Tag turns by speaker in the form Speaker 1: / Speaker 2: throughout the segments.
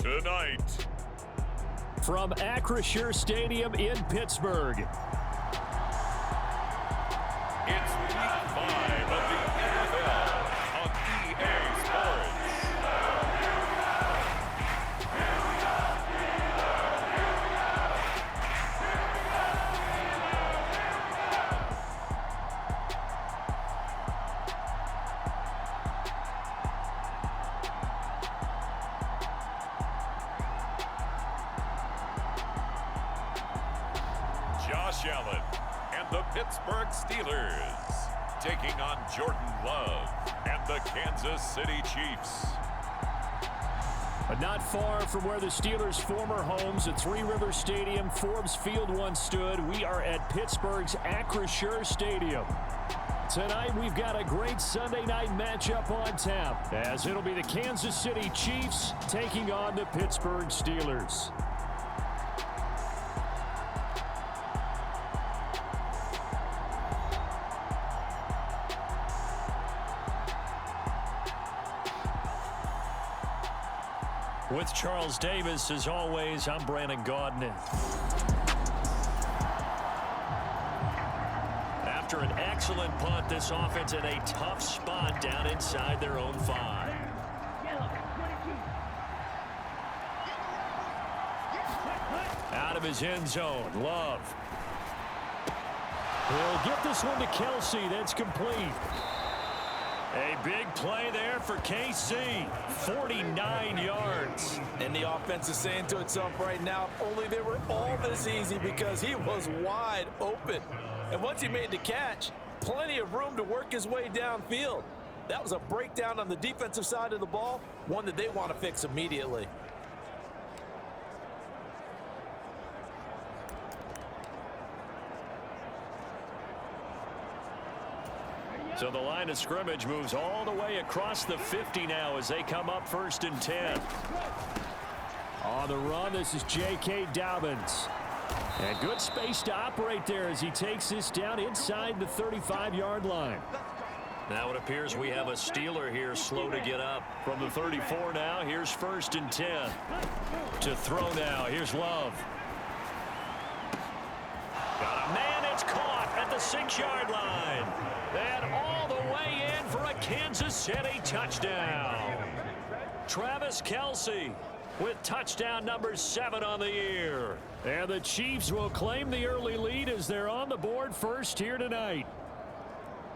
Speaker 1: tonight.
Speaker 2: From Acrisure Stadium in Pittsburgh.
Speaker 1: It's Week 5 of the NFL on EA Sports. Josh Allen and the Pittsburgh Steelers taking on Jordan Love and the Kansas City Chiefs.
Speaker 2: But not far from where the Steelers' former homes at Three Rivers Stadium, Forbes Field once stood, we are at Pittsburgh's Acrisure Stadium. Tonight, we've got a great Sunday night matchup on tap, as it'll be the Kansas City Chiefs taking on the Pittsburgh Steelers. With Charles Davis, as always, I'm Brandon Gaudin. After an excellent punt, this offense in a tough spot down inside their own 5. Out of his end zone, Love. He'll get this one to Kelsey. That's complete. A big play there for KC, 49 yards.
Speaker 3: And the offense is saying to itself right now, only they were all this easy because he was wide open. And once he made the catch, plenty of room to work his way downfield. That was a breakdown on the defensive side of the ball, one that they want to fix immediately.
Speaker 2: So the line of scrimmage moves all the way across the 50 now as they come up 1st and 10. On the run, this is J.K. Dobbins. And good space to operate there as he takes this down inside the 35-yard line. Now it appears we have a Steeler here slow to get up. From the 34 now, here's 1st and 10. To throw now, here's Love. Got a man, it's caught at the 6-yard line. And all the way in for a Kansas City touchdown. Travis Kelce with touchdown number 7 on the year. And the Chiefs will claim the early lead as they're on the board first here tonight.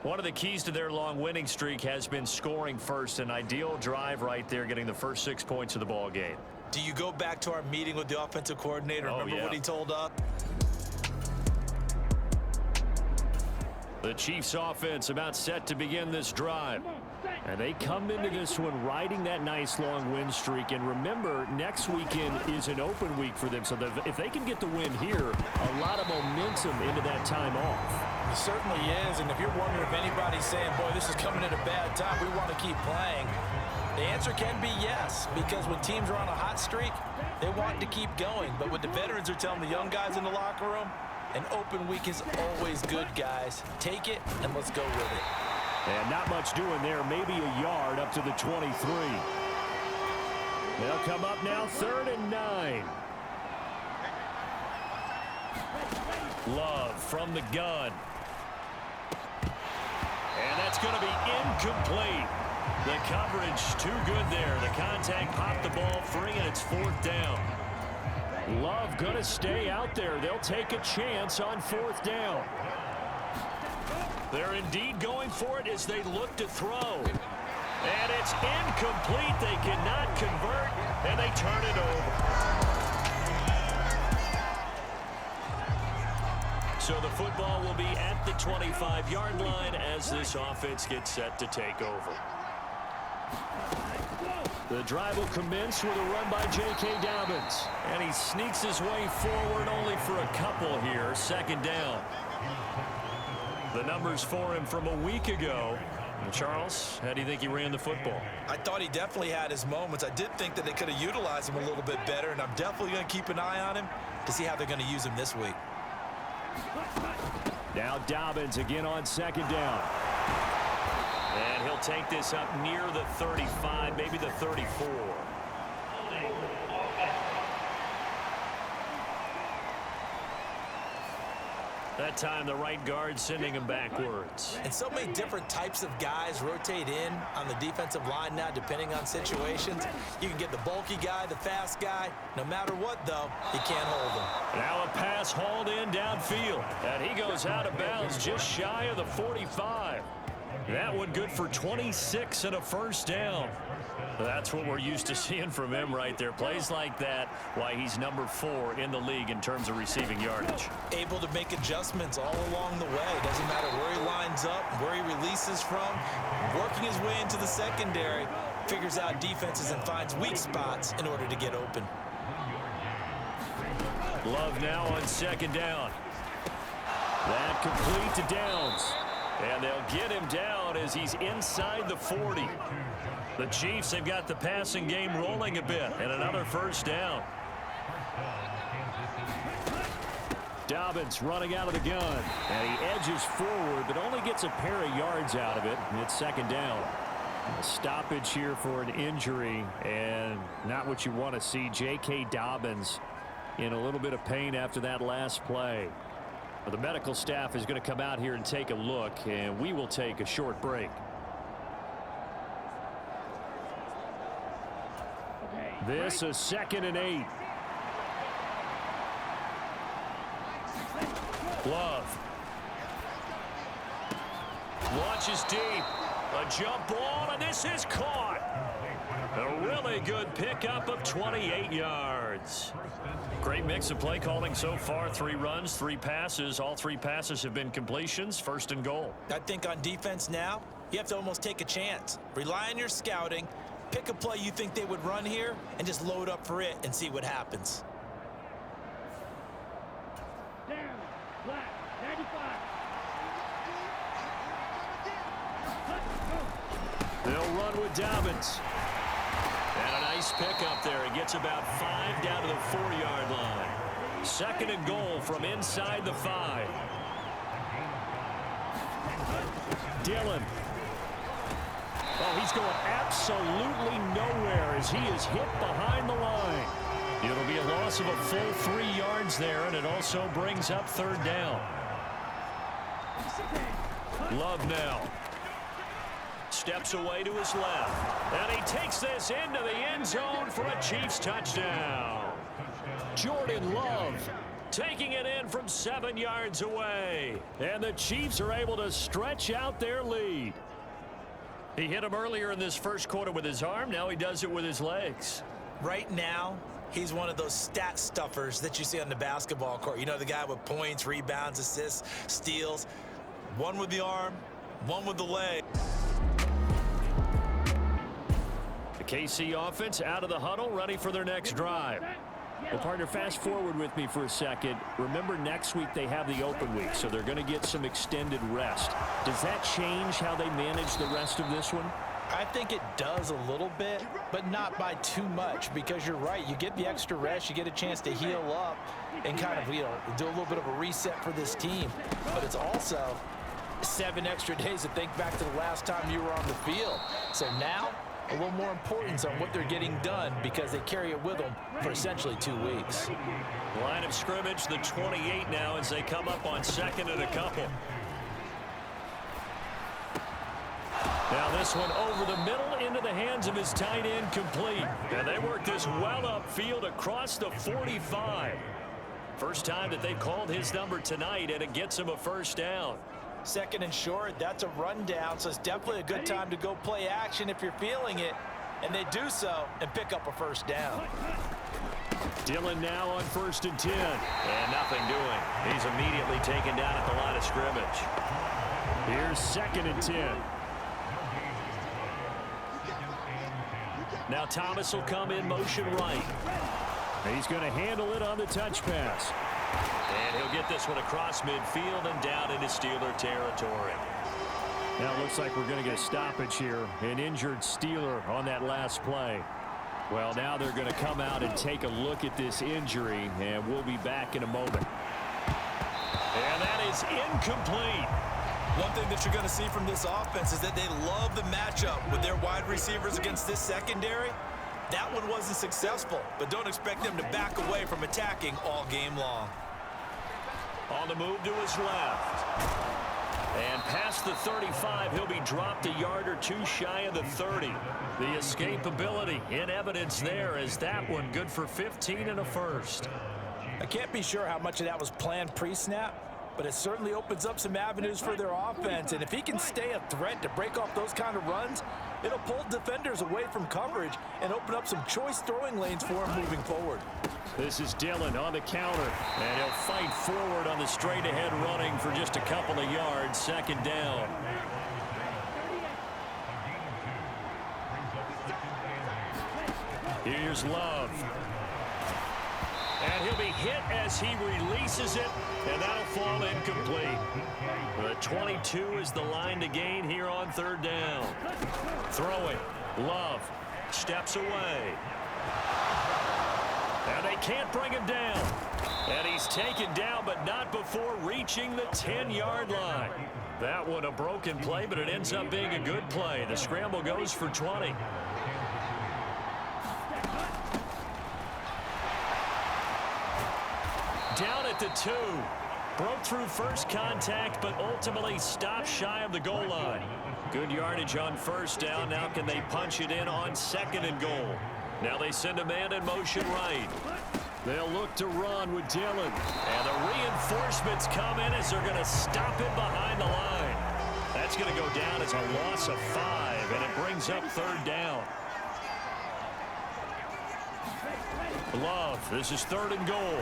Speaker 2: One of the keys to their long winning streak has been scoring first. An ideal drive right there, getting the first 6 points of the ball game.
Speaker 3: Do you go back to our meeting with the offensive coordinator? Remember what he told us?
Speaker 2: The Chiefs offense about set to begin this drive. And they come into this one riding that nice long win streak. And remember, next weekend is an open week for them. So if they can get the win here, a lot of momentum into that time off.
Speaker 3: It certainly is. And if you're wondering if anybody's saying, boy, this is coming at a bad time, we want to keep playing, the answer can be yes. Because when teams are on a hot streak, they want to keep going. But what the veterans are telling the young guys in the locker room, an open week is always good, guys. Take it, and let's go with it.
Speaker 2: And not much doing there. Maybe a yard up to the 23. They'll come up now 3rd and 9. Love from the gun. And that's going to be incomplete. The coverage too good there. The contact popped the ball free, and it's 4th down. Love going to stay out there. They'll take a chance on 4th down. They're indeed going for it as they look to throw. And it's incomplete. They cannot convert, and they turn it over. So the football will be at the 25-yard line as this offense gets set to take over. The drive will commence with a run by J.K. Dobbins. And he sneaks his way forward only for a couple here. 2nd down. The numbers for him from a week ago. Charles, how do you think he ran the football?
Speaker 3: I thought he definitely had his moments. I did think that they could have utilized him a little bit better, and I'm definitely going to keep an eye on him to see how they're going to use him this week.
Speaker 2: Now Dobbins again on 2nd down. And he'll take this up near the 35, maybe the 34. That time the right guard sending him backwards.
Speaker 3: And so many different types of guys rotate in on the defensive line now, depending on situations. You can get the bulky guy, the fast guy. No matter what, though, you can't hold him.
Speaker 2: Now a pass hauled in downfield. And he goes out of bounds just shy of the 45. That one good for 26 and a first down. That's what we're used to seeing from him right there. Plays like that, why he's number 4 in the league in terms of receiving yardage.
Speaker 3: Able to make adjustments all along the way. Doesn't matter where he lines up, where he releases from. Working his way into the secondary, figures out defenses and finds weak spots in order to get open.
Speaker 2: Love now on second down. That complete to Downs. And they'll get him down as he's inside the 40. The Chiefs have got the passing game rolling a bit, and another first down. Dobbins running out of the gun, and he edges forward, but only gets a pair of yards out of it, and it's second down. A stoppage here for an injury, and not what you want to see. J.K. Dobbins in a little bit of pain after that last play. Well, the medical staff is going to come out here and take a look, and we will take a short break. This is 2nd and 8. Love. Launches deep. A jump ball, and this is caught. A really good pickup of 28 yards. Great mix of play calling so far. 3 runs, 3 passes. All 3 passes have been completions. 1st and goal.
Speaker 3: I think on defense now, you have to almost take a chance. Rely on your scouting. Pick a play you think they would run here and just load up for it and see what happens.
Speaker 4: Down, flat, 95.
Speaker 2: They'll run with Dobbins. And a nice pickup there. He gets about 5 down to the 4-yard line. 2nd and goal from inside the 5. Dillon. Oh, he's going absolutely nowhere as he is hit behind the line. It'll be a loss of a full 3 yards there, and it also brings up 3rd down. Love now. Steps away to his left. And he takes this into the end zone for a Chiefs touchdown. Jordan Love taking it in from 7 yards away. And the Chiefs are able to stretch out their lead. He hit him earlier in this first quarter with his arm. Now he does it with his legs.
Speaker 3: Right now, he's one of those stat stuffers that you see on the basketball court. You know, the guy with points, rebounds, assists, steals. One with the arm, one with the leg.
Speaker 2: The KC offense out of the huddle, ready for their next drive. Well, partner, fast forward with me for a second. Remember, next week they have the open week, so they're going to get some extended rest. Does that change how they manage the rest of this one?
Speaker 3: I think it does a little bit, but not by too much, because you're right. You get the extra rest, you get a chance to heal up and kind of, do a little bit of a reset for this team. But it's also 7 extra days to think back to the last time you were on the field. So now, a little more importance on what they're getting done because they carry it with them for essentially 2 weeks.
Speaker 2: Line of scrimmage, the 28 now as they come up on 2nd and a couple. Now this one over the middle into the hands of his tight end, complete. And they work this well upfield across the 45. First time that they've called his number tonight, and it gets him a first down.
Speaker 3: 2nd and short, that's a rundown, so it's definitely a good time to go play action if you're feeling it. And they do so and pick up a first down.
Speaker 2: Dillon now on 1st and 10. And nothing doing. He's immediately taken down at the line of scrimmage. Here's 2nd and 10. Now Thomas will come in motion right. He's going to handle it on the touch pass. And he'll get this one across midfield and down into Steeler territory. Now it looks like we're going to get a stoppage here. An injured Steeler on that last play. Well, now they're going to come out and take a look at this injury, and we'll be back in a moment. And that is incomplete.
Speaker 3: One thing that you're going to see from this offense is that they love the matchup with their wide receivers against this secondary. That one wasn't successful, but don't expect them to back away from attacking all game long.
Speaker 2: On the move to his left. And past the 35, he'll be dropped a yard or two shy of the 30. The escapability in evidence there as that one good for 15 and a first.
Speaker 3: I can't be sure how much of that was planned pre-snap, but it certainly opens up some avenues for their offense. And if he can stay a threat to break off those kind of runs, it'll pull defenders away from coverage and open up some choice throwing lanes for him moving forward.
Speaker 2: This is Dillon on the counter, and he'll fight forward on the straight-ahead running for just a couple of yards, second down. Here's Love. And he'll be hit as he releases it, and that'll fall incomplete. The 22 is the line to gain here on third down. Throwing. Love steps away. And they can't bring him down. And he's taken down, but not before reaching the 10-yard line. That one a broken play, but it ends up being a good play. The scramble goes for 20. Down at the 2. Broke through first contact, but ultimately stopped shy of the goal line. Good yardage on first down. Now can they punch it in on second and goal? Now they send a man in motion right. They'll look to run with Dillon. And the reinforcements come in as they're going to stop him behind the line. That's going to go down as a loss of 5, and it brings up third down. Love, this is third and goal.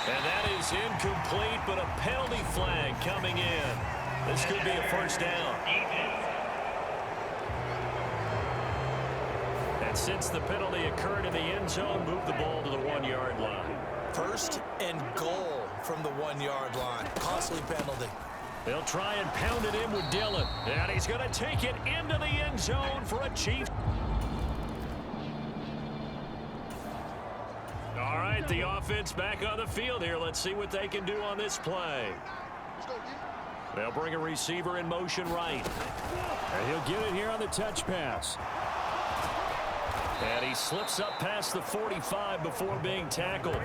Speaker 2: And that is incomplete, but a penalty flag coming in. This could be a first down. And since the penalty occurred in the end zone, move the ball to the 1-yard line.
Speaker 3: First and goal from the 1-yard line. Costly penalty.
Speaker 2: They'll try and pound it in with Dillon. And he's going to take it into the end zone for a Chiefs. All right, the offense back on the field here. Let's see what they can do on this play. They'll bring a receiver in motion right. And he'll get it here on the touch pass. And he slips up past the 45 before being tackled.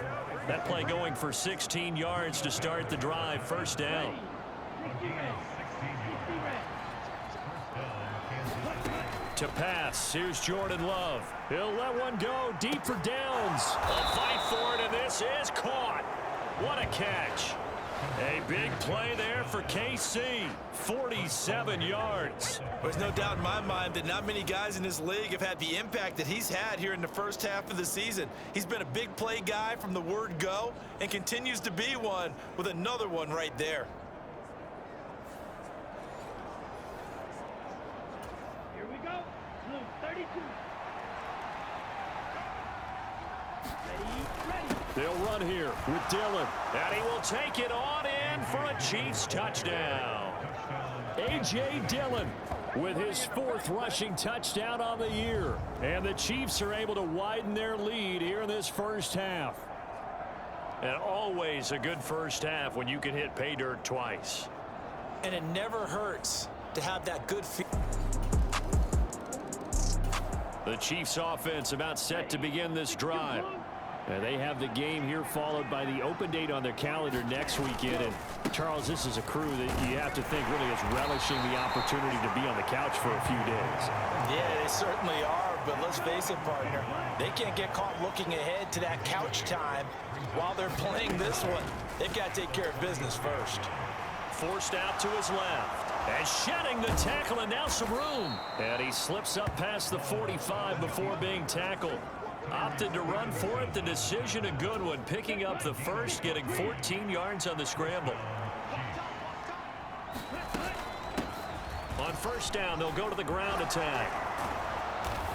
Speaker 2: That play going for 16 yards to start the drive. First down. To pass, here's Jordan Love. He'll let one go deep for downs. They'll fight for it, and this is caught. What a catch. A big play there for KC. 47 yards.
Speaker 3: There's no doubt in my mind that not many guys in this league have had the impact that he's had here in the first half of the season. He's been a big play guy from the word go and continues to be one with another one right there.
Speaker 4: Here we go. Blue 32. Ready.
Speaker 2: They'll run here with Dillon. And he will take it on in for a Chiefs touchdown. A.J. Dillon with his 4th rushing touchdown on the year. And the Chiefs are able to widen their lead here in this first half. And always a good first half when you can hit pay dirt twice.
Speaker 3: And it never hurts to have that good feel.
Speaker 2: The Chiefs offense about set to begin this drive. And they have the game here followed by the open date on their calendar next weekend. And Charles, this is a crew that you have to think really is relishing the opportunity to be on the couch for a few days.
Speaker 3: Yeah, they certainly are, but let's face it, partner. They can't get caught looking ahead to that couch time while they're playing this one. They've got to take care of business first.
Speaker 2: Forced out to his left. And shedding the tackle, and now some room. And he slips up past the 45 before being tackled. Opted to run for it. The decision a good one. Picking up the first, getting 14 yards on the scramble. On first down, they'll go to the ground attack.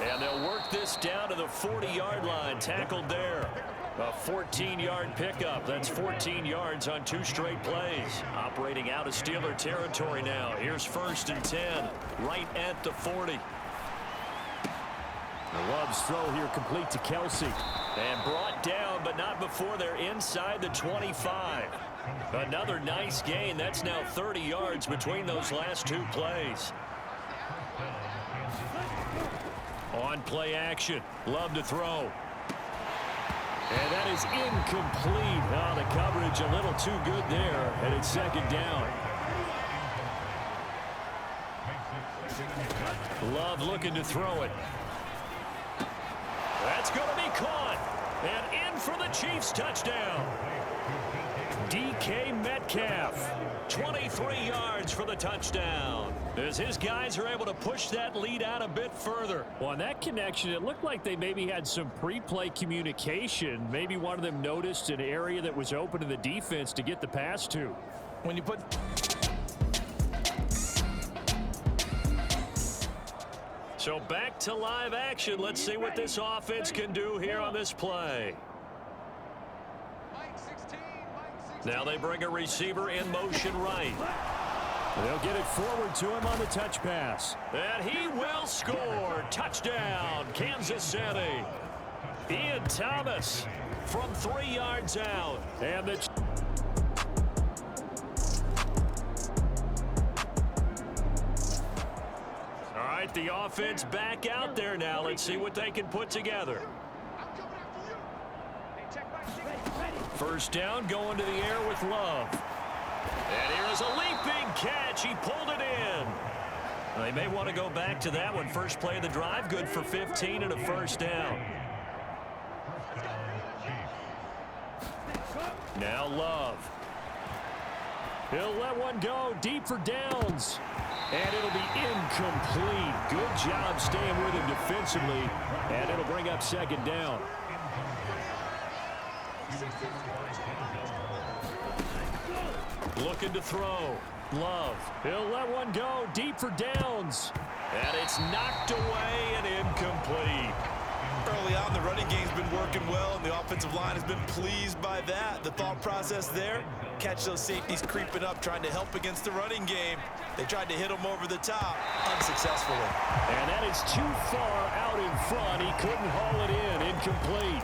Speaker 2: And they'll work this down to the 40-yard line. Tackled there. A 14-yard pickup. That's 14 yards on 2 straight plays. Operating out of Steeler territory now. Here's 1st and 10. Right at the 40. Love's throw here complete to Kelsey. And brought down, but not before they're inside the 25. Another nice gain. That's now 30 yards between those last 2 plays. On play action. Love to throw. And that is incomplete. Oh, the coverage a little too good there, and it's second down. Love looking to throw it. That's going to be caught. And in for the Chiefs touchdown. DK Metcalf, 23 yards for the touchdown. As his guys are able to push that lead out a bit further.
Speaker 5: Well, on that connection, it looked like they maybe had some pre-play communication. Maybe one of them noticed an area that was open to the defense to get the pass to.
Speaker 3: When you put...
Speaker 2: So back to live action. Let's see what this offense can do here on this play. Now they bring a receiver in motion right.
Speaker 5: They'll get it forward to him on the touch pass.
Speaker 2: And he will score. Touchdown, Kansas City. Ian Thomas from 3 yards out.
Speaker 5: And the...
Speaker 2: All right, the offense back out there now. Let's see what they can put together. First down, going to the air with Love. And here is a leaping catch. He pulled it in. Well, they may want to go back to that one. First play of the drive, good for 15 and a first down. Now Love.
Speaker 5: He'll let one go deep for downs. And it'll be incomplete. Good job staying with him defensively. And it'll bring up second down.
Speaker 2: Looking to throw. Love.
Speaker 5: He'll let one go deep for downs.
Speaker 2: And it's knocked away and incomplete.
Speaker 3: Early on, the running game's been working well, and the offensive line has been pleased by that. The thought process there, catch those safeties creeping up, trying to help against the running game. They tried to hit him over the top, unsuccessfully.
Speaker 5: And that is too far out in front. He couldn't haul it in. Incomplete.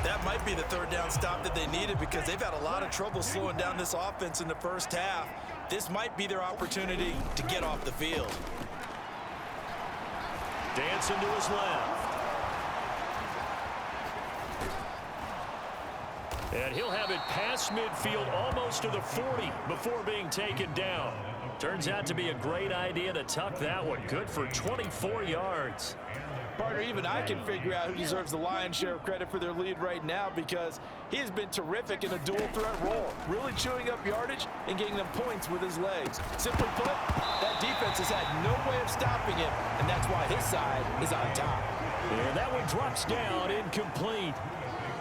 Speaker 3: That might be the third down stop that they needed because they've had a lot of trouble slowing down this offense in the first half. This might be their opportunity to get off the field.
Speaker 2: Dancing to his left. And he'll have it past midfield almost to the 40 before being taken down. Turns out to be a great idea to tuck that one. Good for 24 yards.
Speaker 3: Partner, even I can figure out who deserves the lion's share of credit for their lead right now because he has been terrific in a dual threat role, really chewing up yardage and getting them points with his legs. Simply put, that defense has had no way of stopping him, and that's why his side is on top.
Speaker 5: And that one drops down, incomplete.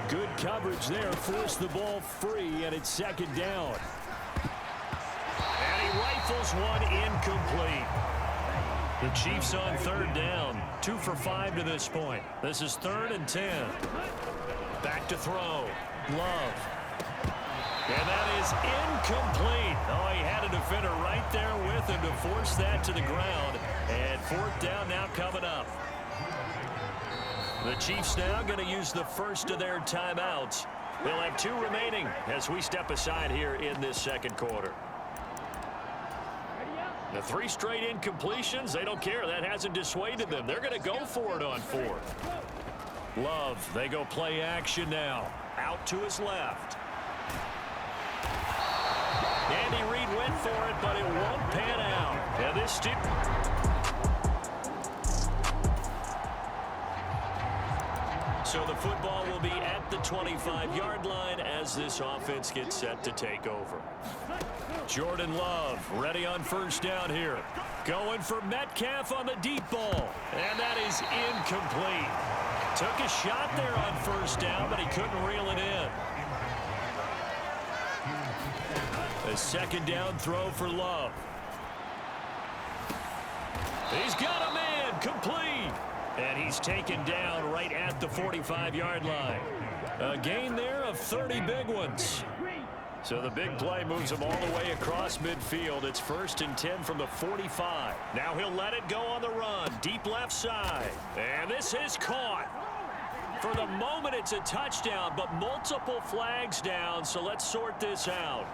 Speaker 5: Good coverage there, forced the ball free, and it's second down.
Speaker 2: And he rifles one incomplete. The Chiefs on third down. 2 for 5 to this point. This is 3rd and 10. Back to throw. Love. And that is incomplete. Oh, he had a defender right there with him to force that to the ground. And 4th down now coming up. The Chiefs now going to use the first of their timeouts. They'll have 2 remaining as we step aside here in this second quarter. The 3 straight incompletions, they don't care. That hasn't dissuaded them. They're going to go for it on 4th. Love, they go play action now. Out to his left. Andy Reid went for it, but it won't pan out. And this So the football will be at the 25-yard line as this offense gets set to take over. Jordan Love ready on first down here. Going for Metcalf on the deep ball. And that is incomplete. Took a shot there on first down, but he couldn't reel it in. A second down throw for Love. He's got a man, complete. And he's taken down right at the 45-yard line. A gain there of 30 big ones. So the big play moves him all the way across midfield. It's 1st and 10 from the 45. Now he'll let it go on the run. Deep left side. And this is caught. For the moment, it's a touchdown, but multiple flags down. So let's sort this out.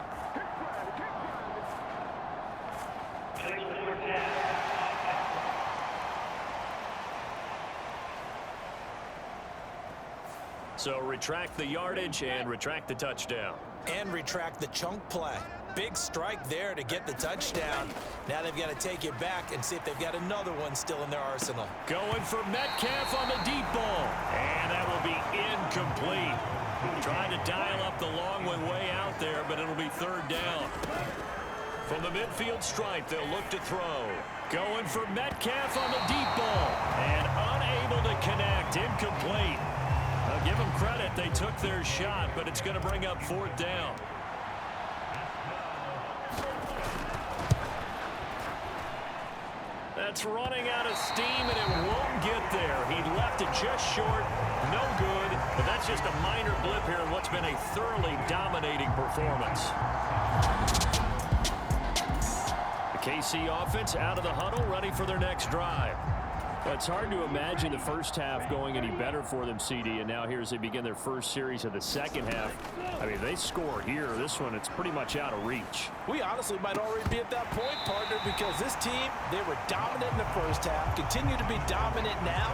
Speaker 2: So retract the yardage and retract the touchdown.
Speaker 3: And retract the chunk play. Big strike there to get the touchdown. Now they've got to take it back and see if they've got another one still in their arsenal.
Speaker 2: Going for Metcalf on the deep ball. And that will be incomplete. Trying to dial up the long one way out there, but it'll be third down. From the midfield stripe, they'll look to throw. Going for Metcalf on the deep ball. And unable to connect. Incomplete. I'll give them credit. They took their shot, but it's going to bring up fourth down. That's running out of steam, and it won't get there. He left it just short. No good. But that's just a minor blip here in what's been a thoroughly dominating performance. The KC offense out of the huddle, ready for their next drive.
Speaker 5: It's hard to imagine the first half going any better for them, CD, and now here as they begin their first series of the second half. I mean, they score here. This one, it's pretty much out of reach.
Speaker 3: We honestly might already be at that point, partner, because this team, they were dominant in the first half, continue to be dominant now,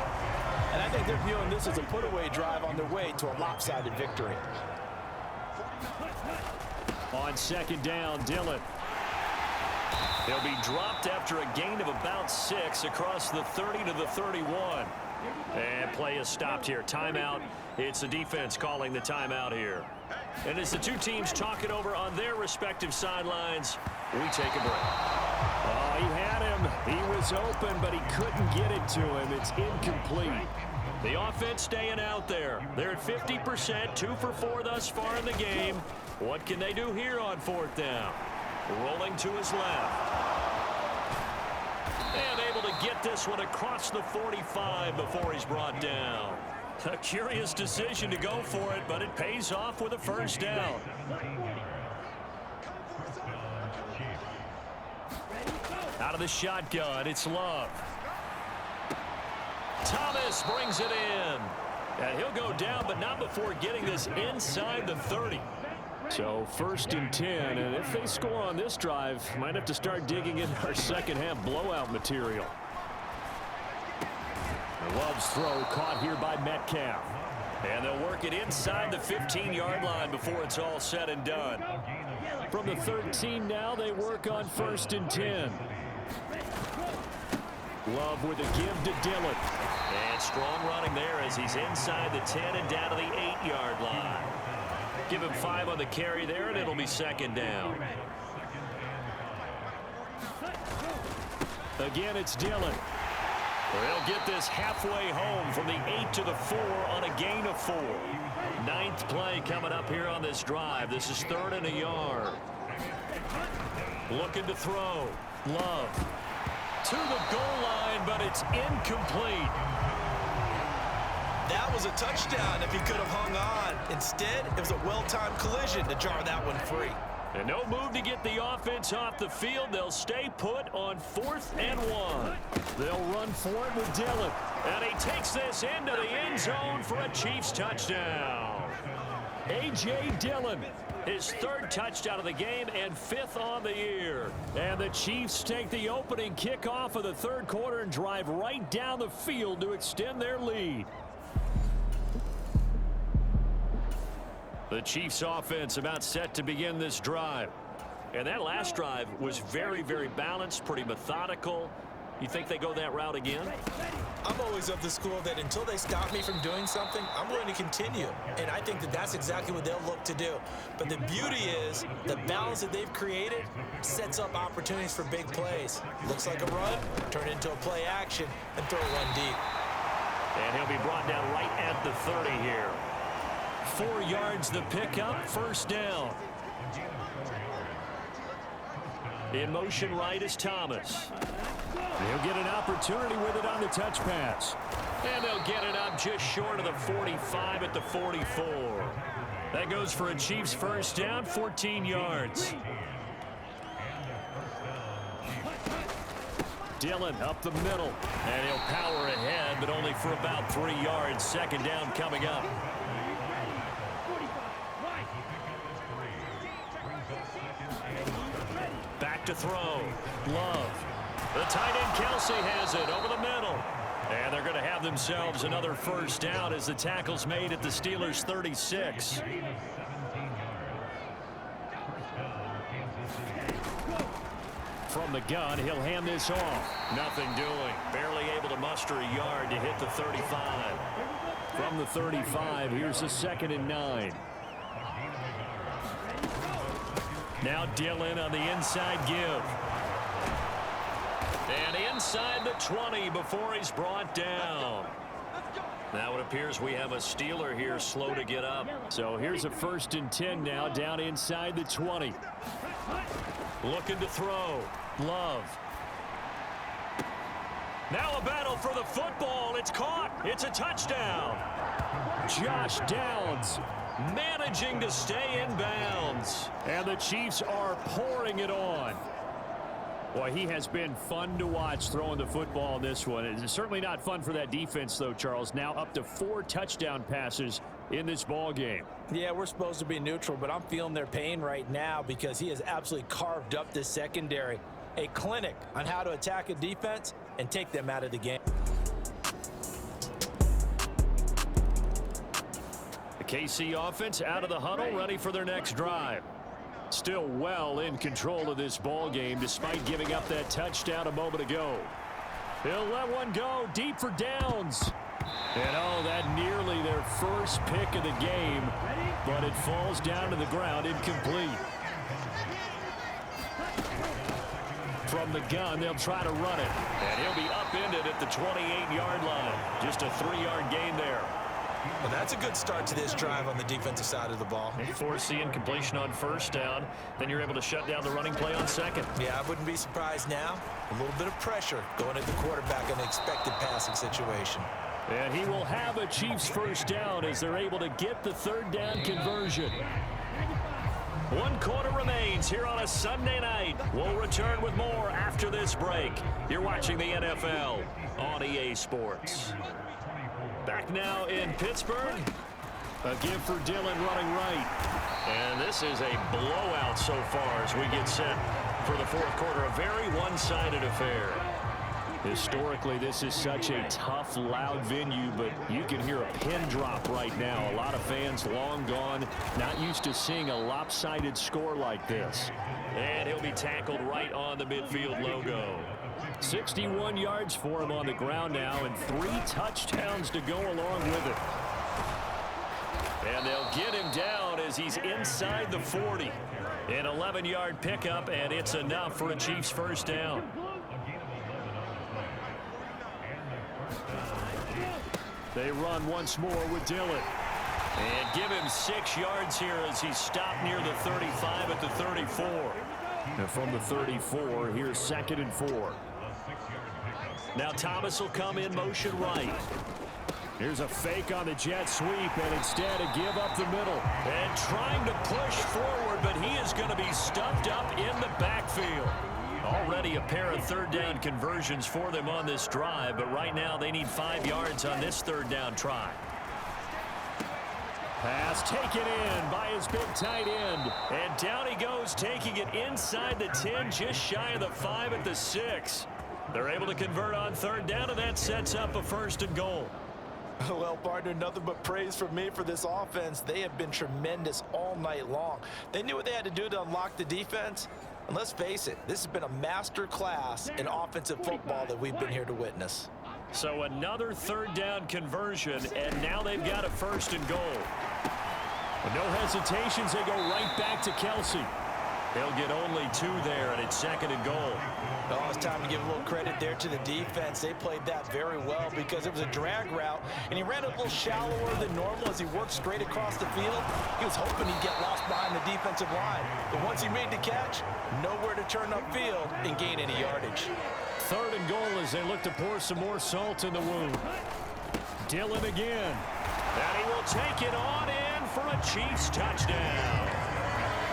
Speaker 3: and I think they're viewing this as a put-away drive on their way to a lopsided victory.
Speaker 5: On second down, Dillon.
Speaker 2: He'll be dropped after a gain of about 6 across the 30 to the 31. And play is stopped here. Timeout. It's the defense calling the timeout here. And as the two teams talk it over on their respective sidelines, we take a break.
Speaker 5: Oh, he had him. He was open, but he couldn't get it to him. It's incomplete.
Speaker 2: The offense staying out there. They're at 50%, 2 for 4 thus far in the game. What can they do here on fourth down? Rolling to his left. And able to get this one across the 45 before he's brought down. A curious decision to go for it, but it pays off with a first down. Out of the shotgun, it's Love. Thomas brings it in. And he'll go down, but not before getting this inside the 30.
Speaker 5: So first and 10, and if they score on this drive, might have to start digging in our second half blowout material. Love's throw caught here by Metcalf.
Speaker 2: And they'll work it inside the 15-yard line before it's all said and done.
Speaker 5: From the 13 now, they work on first and 10. Love with a give to Dillon.
Speaker 2: And strong running there as he's inside the 10 and down to the 8-yard line. Give him 5 on the carry there, and it'll be second down.
Speaker 5: Again, it's Dillon.
Speaker 2: They'll get this halfway home from the 8 to the 4 on a gain of 4. 9th play coming up here on this drive. This is 3rd and a yard. Looking to throw. Love. To the goal line, but it's incomplete.
Speaker 3: That was a touchdown if he could have hung on. Instead, it was a well-timed collision to jar that one free.
Speaker 2: And no move to get the offense off the field. They'll stay put on 4th and 1.
Speaker 5: They'll run for it with Dillon.
Speaker 2: And he takes this into the end zone for a Chiefs touchdown.
Speaker 5: A.J. Dillon.
Speaker 2: His 3rd touchdown of the game and 5th on the year.
Speaker 5: And the Chiefs take the opening kickoff of the 3rd quarter and drive right down the field to extend their lead.
Speaker 2: The Chiefs offense about set to begin this drive. And that last drive was very, very balanced, pretty methodical. You think they go that route again?
Speaker 3: I'm always of the school that until they stop me from doing something, I'm going to continue. And I think that that's exactly what they'll look to do. But the beauty is the balance that they've created sets up opportunities for big plays. Looks like a run, turn it into a play action, and throw one deep.
Speaker 2: And he'll be brought down right at the 30 here.
Speaker 5: 4 yards the pickup, 1st down.
Speaker 2: In motion right is Thomas.
Speaker 5: They'll get an opportunity with it on the touch pass.
Speaker 2: And they'll get it up just short of the 45 at the 44. That goes for a Chiefs first down, 14 yards.
Speaker 5: Dillon up the middle.
Speaker 2: And he'll power ahead, but only for about 3 yards. Second down coming up. Back to throw. Love. The tight end Kelsey has it over the middle. And they're going to have themselves another first down as the tackle's made at the Steelers' 36. From the gun, he'll hand this off. Nothing doing. Barely able to muster a yard to hit the 35. From the 35, here's a 2nd and 9. Now Dillon on the inside give. And inside the 20 before he's brought down. Now it appears we have a Steeler here slow to get up.
Speaker 5: So here's a 1st and 10 now down inside the 20.
Speaker 2: Looking to throw. Love. Now a battle for the football. It's caught. It's a touchdown.
Speaker 5: Josh Downs
Speaker 2: managing to stay in bounds.
Speaker 5: And the Chiefs are pouring it on. Boy, he has been fun to watch throwing the football in this one. It's certainly not fun for that defense, though, Charles. Now up to 4 touchdown passes in this ball game.
Speaker 3: Yeah, we're supposed to be neutral, but I'm feeling their pain right now because he has absolutely carved up this secondary. A clinic on how to attack a defense and take them out of the game.
Speaker 2: The KC offense out of the huddle, ready for their next drive.
Speaker 5: Still well in control of this ball game despite giving up that touchdown a moment ago. He'll let one go deep for Downs. And oh, that nearly their first pick of the game, but it falls down to the ground incomplete. From the gun, they'll try to run it.
Speaker 2: And he'll be upended at the 28-yard line. Just a 3-yard gain there.
Speaker 3: Well, that's a good start to this drive on the defensive side of the ball.
Speaker 2: And force the incompletion on 1st down. Then you're able to shut down the running play on 2nd.
Speaker 3: Yeah, I wouldn't be surprised now. A little bit of pressure going at the quarterback in an expected passing situation.
Speaker 5: And he will have a Chiefs first down as they're able to get the 3rd down conversion.
Speaker 2: 1 quarter remains here on a Sunday night. We'll return with more after this break. You're watching the NFL on EA Sports. Back now in Pittsburgh.
Speaker 5: A give for Dillon running right.
Speaker 2: And this is a blowout so far as we get set for the 4th quarter. A very one-sided affair.
Speaker 5: Historically, this is such a tough, loud venue, but you can hear a pin drop right now. A lot of fans long gone, not used to seeing a lopsided score like this.
Speaker 2: And he'll be tackled right on the midfield logo.
Speaker 5: 61 yards for him on the ground now, and 3 touchdowns to go along with it.
Speaker 2: And they'll get him down as he's inside the 40. An 11-yard pickup, and it's enough for a Chiefs first down.
Speaker 5: They run once more with Dillon.
Speaker 2: And give him 6 yards here as he stopped near the 35 at the 34.
Speaker 5: And from the 34, here's 2nd and 4.
Speaker 2: Now Thomas will come in motion right.
Speaker 5: Here's a fake on the jet sweep, and instead a give up the middle.
Speaker 2: And trying to push forward, but he is going to be stuffed up in the backfield. Already a pair of 3rd down conversions for them on this drive, but right now they need 5 yards on this 3rd down try.
Speaker 5: Pass taken in by his big tight end.
Speaker 2: And down he goes, taking it inside the 10, just shy of the 5 at the 6. They're able to convert on 3rd down, and that sets up a 1st and goal.
Speaker 3: Well, partner, nothing but praise from me for this offense. They have been tremendous all night long. They knew what they had to do to unlock the defense. And let's face it, this has been a master class in offensive football that we've been here to witness.
Speaker 2: So another 3rd down conversion, and now they've got a 1st and goal.
Speaker 5: With no hesitations, they go right back to Kelsey.
Speaker 2: They'll get only 2 there, and it's 2nd and goal.
Speaker 3: Oh, it's time to give a little credit there to the defense. They played that very well because it was a drag route, and he ran a little shallower than normal as he worked straight across the field. He was hoping he'd get lost behind the defensive line. But once he made the catch, nowhere to turn upfield and gain any yardage.
Speaker 5: 3rd and goal as they look to pour some more salt in the wound. Dillon again.
Speaker 2: And he will take it on in for a Chiefs touchdown.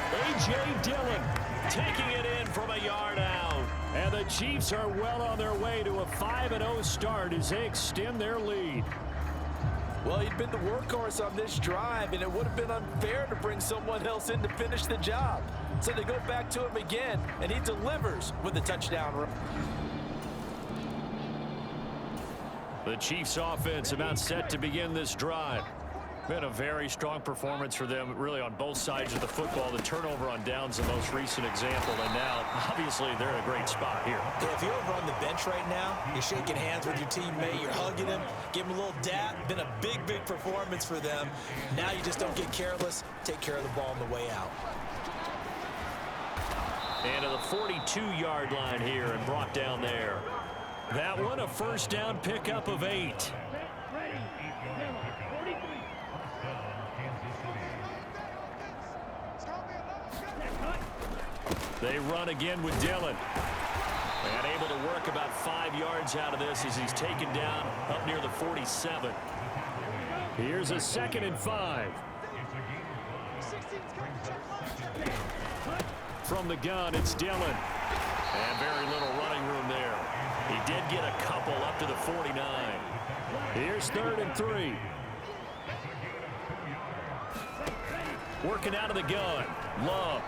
Speaker 5: A.J. Dillon
Speaker 2: taking it in from a yard out.
Speaker 5: And the Chiefs are well on their way to a 5-0 start as they extend their lead.
Speaker 3: Well, he'd been the workhorse on this drive, and it would have been unfair to bring someone else in to finish the job. So they go back to him again, and he delivers with a touchdown run.
Speaker 5: The Chiefs offense about set to begin this drive. Been a very strong performance for them, really, on both sides of the football. The turnover on downs, the most recent example, and now, obviously, they're in a great spot here.
Speaker 3: Yeah, if you're over on the bench right now, you're shaking hands with your teammate, you're hugging him, give him a little dap. Been a big, big performance for them. Now you just don't get careless. Take care of the ball on the way out.
Speaker 2: And to the 42-yard line here and brought down there. That one, a first down pickup of 8. They run again with Dillon. And able to work about 5 yards out of this as he's taken down up near the 47.
Speaker 5: Here's a 2nd and 5. From the gun, it's Dillon.
Speaker 2: And very little running room there. He did get a couple up to the 49.
Speaker 5: Here's 3rd and 3.
Speaker 2: Working out of the gun. Love.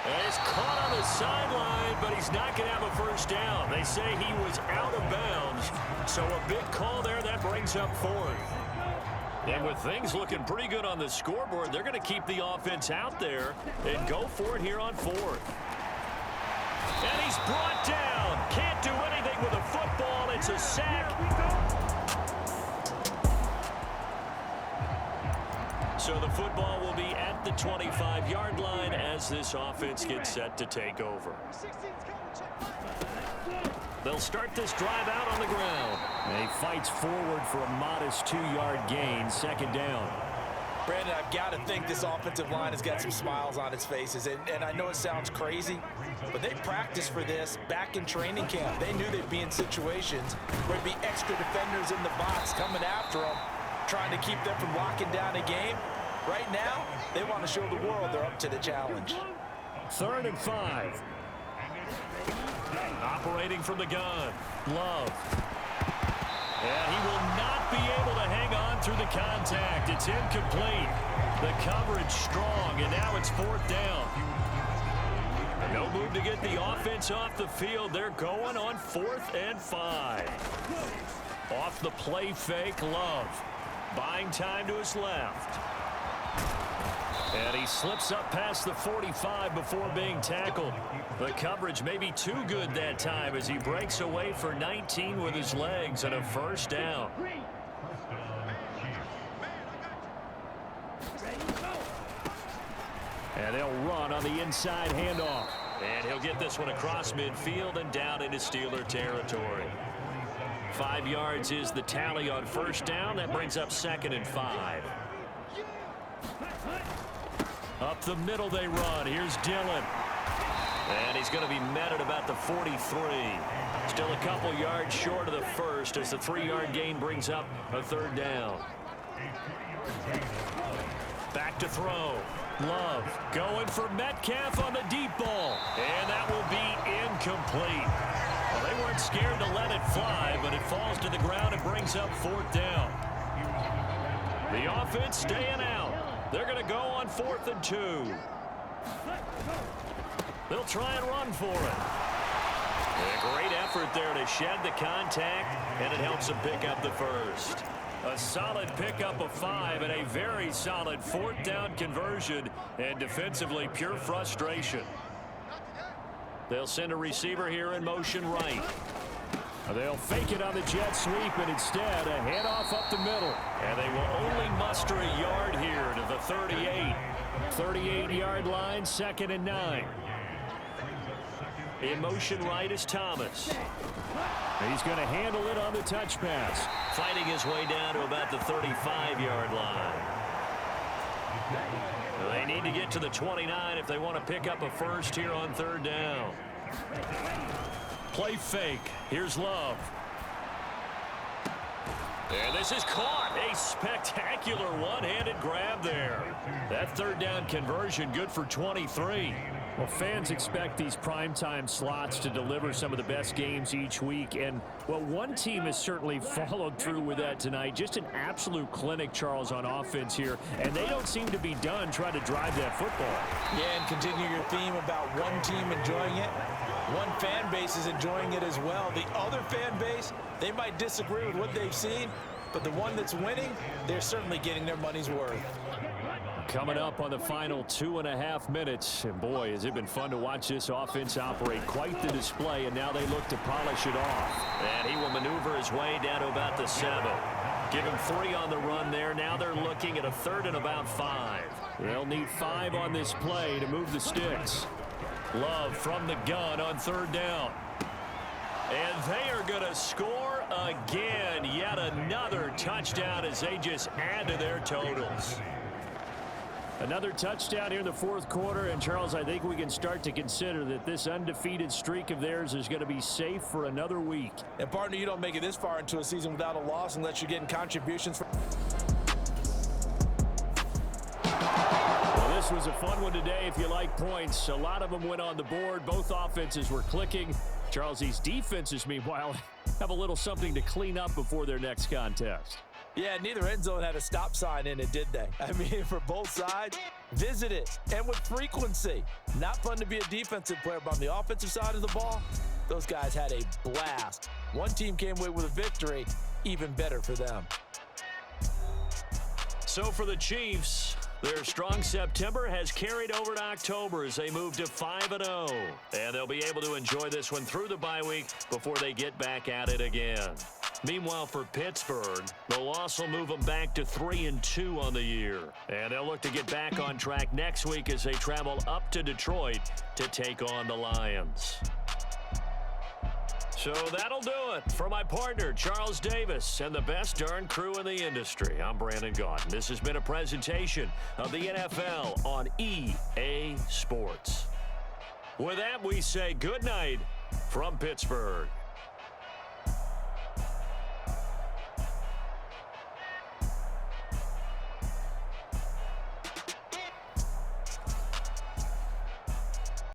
Speaker 2: And he's caught on the sideline, but he's not going to have a first down. They say he was out of bounds. So a big call there that brings up 4th. And with things looking pretty good on the scoreboard, they're going to keep the offense out there and go for it here on 4th. And he's brought down. Can't do anything with a football. It's a sack. So the football will be at the 25-yard line as this offense gets set to take over. They'll start this drive out on the ground.
Speaker 5: And he fights forward for a modest 2-yard gain, 2nd down.
Speaker 3: Brandon, I've got to think this offensive line has got some smiles on its faces. And I know it sounds crazy, but they practiced for this back in training camp. They knew they'd be in situations where there'd be extra defenders in the box coming after them, trying to keep them from locking down a game. Right now, they want to show the world they're up to the challenge.
Speaker 5: 3rd and 5.
Speaker 2: Operating from the gun. Love. And he will not be able to hang on through the contact. It's incomplete. The coverage strong, and now it's 4th down. No move to get the offense off the field. They're going on 4th and 5. Off the play fake, Love. Buying time to his left. And he slips up past the 45 before being tackled. The coverage may be too good that time as he breaks away for 19 with his legs and a first down.
Speaker 5: And they'll run on the inside handoff.
Speaker 2: And he'll get this one across midfield and down into Steeler territory. 5 yards is the tally on first down. That brings up 2nd and 5. Up the middle they run. Here's Dillon. And he's going to be met at about the 43. Still a couple yards short of the first as the 3-yard gain brings up a 3rd down. Back to throw. Love going for Metcalf on the deep ball. And that will be incomplete. Well, they weren't scared to let it fly, but it falls to the ground and brings up 4th down. The offense staying out. They're going to go on 4th and 2. They'll try and run for it. A great effort there to shed the contact, and it helps them pick up the first. A solid pickup of 5 and a very solid 4th down conversion, and defensively pure frustration. They'll send a receiver here in motion right.
Speaker 5: They'll fake it on the jet sweep, and instead a handoff up the middle.
Speaker 2: And they will only muster a yard here to the 38.
Speaker 5: 38-yard line, 2nd and 9.
Speaker 2: In motion right is Thomas.
Speaker 5: He's going to handle it on the touch pass.
Speaker 2: Fighting his way down to about the 35-yard line. They need to get to the 29 if they want to pick up a first here on 3rd down. Play fake. Here's Love. And this is caught. A spectacular one-handed grab there. That 3rd down conversion good for 23.
Speaker 5: Well, fans expect these primetime slots to deliver some of the best games each week. And, well, one team has certainly followed through with that tonight. Just an absolute clinic, Charles, on offense here. And they don't seem to be done trying to drive that football.
Speaker 3: Yeah, and continue your theme about one team enjoying it. One fan base is enjoying it as well. The other fan base, they might disagree with what they've seen, but the one that's winning, they're certainly getting their money's worth.
Speaker 5: Coming up on the final 2.5 minutes, and boy, has it been fun to watch this offense operate. Quite the display, and now they look to polish it off.
Speaker 2: And he will maneuver his way down to about the 7. Give him 3 on the run there. Now they're looking at a 3rd and about 5.
Speaker 5: They'll need 5 on this play to move the sticks.
Speaker 2: Love from the gun on 3rd down. And they are going to score again. Yet another touchdown as they just add to their totals.
Speaker 5: Another touchdown here in the 4th quarter. And, Charles, I think we can start to consider that this undefeated streak of theirs is going to be safe for another week.
Speaker 3: And, partner, you don't make it this far into a season without a loss unless you're getting contributions from...
Speaker 5: Well, this was a fun one today if you like points. A lot of them went on the board. Both offenses were clicking. Charles, these defenses, meanwhile, have a little something to clean up before their next contest.
Speaker 3: Yeah, neither end zone had a stop sign in it, did they? I mean, for both sides, visit it, and with frequency. Not fun to be a defensive player, but on the offensive side of the ball, those guys had a blast. One team came away with a victory, even better for them.
Speaker 2: So for the Chiefs, their strong September has carried over to October as they move to 5-0. And they'll be able to enjoy this one through the bye week before they get back at it again. Meanwhile, for Pittsburgh, the loss will move them back to 3-2 on the year. And they'll look to get back on track next week as they travel up to Detroit to take on the Lions. So that'll do it for my partner, Charles Davis, and the best darn crew in the industry. I'm Brandon Gaudin. This has been a presentation of the NFL on EA Sports. With that, we say good night from Pittsburgh.